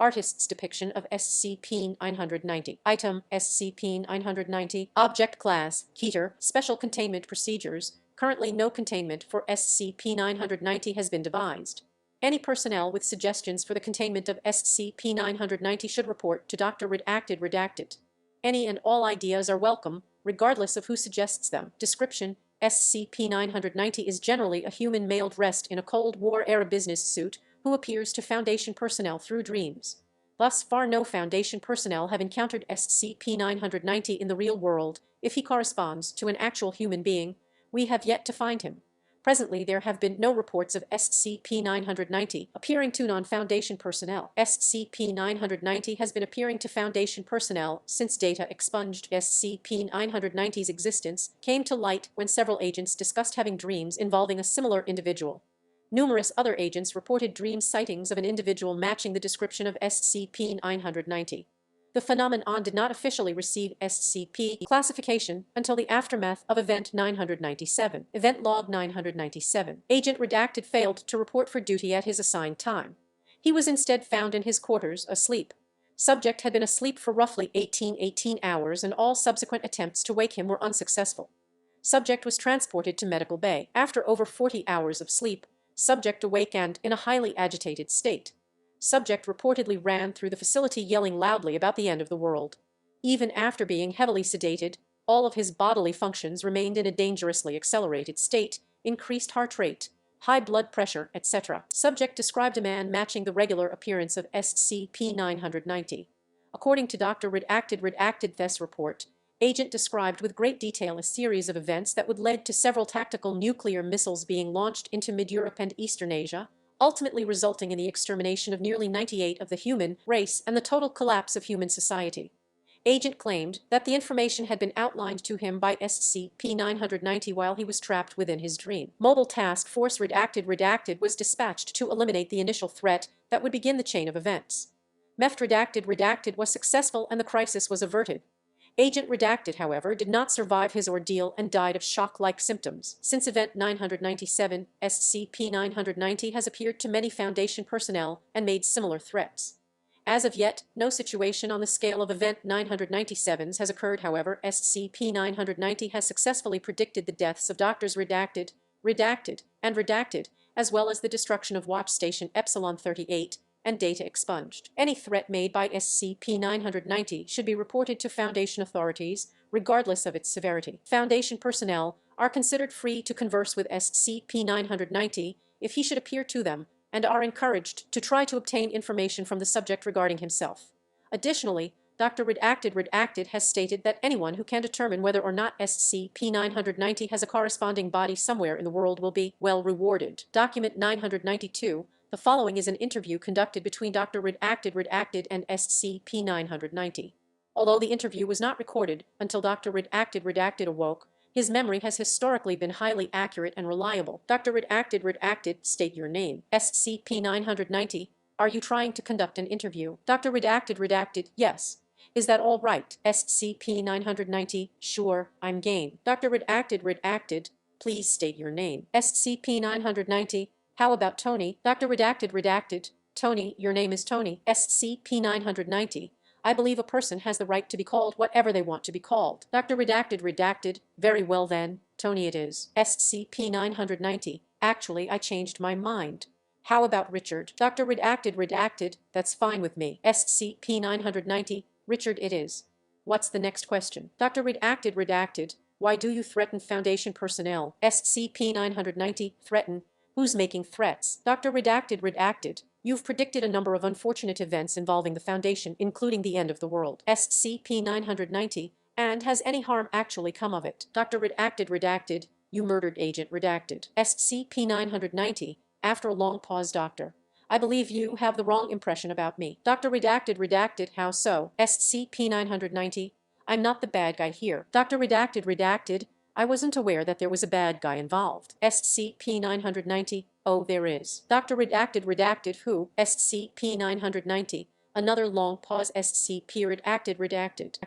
Artist's depiction of SCP-990. Item SCP-990. Object Class Keter. Special Containment Procedures. Currently no containment for SCP-990 has been devised. Any personnel with suggestions for the containment of SCP-990 should report to Dr. Redacted. Any and all ideas are welcome, regardless of who suggests them. Description: SCP-990 is generally a human male dressed in a Cold War-era business suit who appears to Foundation personnel through dreams. Thus far no Foundation personnel have encountered SCP-990 in the real world. If he corresponds to an actual human being, we have yet to find him. Presently there have been no reports of SCP-990 appearing to non-Foundation personnel. SCP-990 has been appearing to Foundation personnel since data expunged. SCP-990's existence came to light when several agents discussed having dreams involving a similar individual. Numerous other agents reported dream sightings of an individual matching the description of SCP-990. The phenomenon did not officially receive SCP classification until the aftermath of Event 997. Event Log 997. Agent Redacted failed to report for duty at his assigned time. He was instead found in his quarters, asleep. Subject had been asleep for roughly 18 hours, and all subsequent attempts to wake him were unsuccessful. Subject was transported to Medical Bay. After over 40 hours of sleep, Subject awake and in a highly agitated state. Subject reportedly ran through the facility yelling loudly about the end of the world. Even after being heavily sedated, all of his bodily functions remained in a dangerously accelerated state, increased heart rate, high blood pressure, etc. Subject described a man matching the regular appearance of SCP-990. According to Dr. Redacted's report, Agent described with great detail a series of events that would lead to several tactical nuclear missiles being launched into mid-Europe and Eastern Asia, ultimately resulting in the extermination of nearly 98% of the human race and the total collapse of human society. Agent claimed that the information had been outlined to him by SCP-990 while he was trapped within his dream. Mobile Task Force Redacted was dispatched to eliminate the initial threat that would begin the chain of events. Redacted was successful and the crisis was averted. Agent Redacted, however, did not survive his ordeal and died of shock-like symptoms. Since Event 997, SCP-990 has appeared to many Foundation personnel and made similar threats. As of yet, no situation on the scale of Event 997's has occurred. However, SCP-990 has successfully predicted the deaths of Doctors Redacted, as well as the destruction of Watch Station Epsilon 38, and data expunged. Any threat made by SCP-990 should be reported to Foundation authorities, regardless of its severity. Foundation personnel are considered free to converse with SCP-990 if he should appear to them, and are encouraged to try to obtain information from the subject regarding himself. Additionally, Dr. Redacted has stated that anyone who can determine whether or not SCP-990 has a corresponding body somewhere in the world will be well rewarded. Document 992. The following is an interview conducted between Dr. Redacted and SCP-990. Although the interview was not recorded until Dr. Redacted awoke, his memory has historically been highly accurate and reliable. Dr. Redacted, state your name. SCP-990, are you trying to conduct an interview? Dr. Redacted, yes. Is that all right? SCP-990, sure, I'm game. Dr. Redacted, please state your name. SCP-990, how about Tony? Dr. Redacted, Tony, your name is Tony. SCP-990, I believe a person has the right to be called whatever they want to be called. Dr. Redacted, very well then, Tony it is. SCP-990, actually I changed my mind. How about Richard? Dr. Redacted, that's fine with me. SCP-990, Richard it is. What's the next question? Dr. Redacted, why do you threaten Foundation personnel? SCP-990, threaten? Who's making threats? Dr. Redacted, you've predicted a number of unfortunate events involving the Foundation, including the end of the world. SCP-990, and has any harm actually come of it? Dr. Redacted, you murdered Agent Redacted. SCP-990, after a long pause, Doctor, I believe you have the wrong impression about me. Dr. Redacted, how so? SCP-990, I'm not the bad guy here. Dr. Redacted, I wasn't aware that there was a bad guy involved. SCP-990, oh there is. Dr. Redacted, who? SCP-990, another long pause. SCP-Redacted.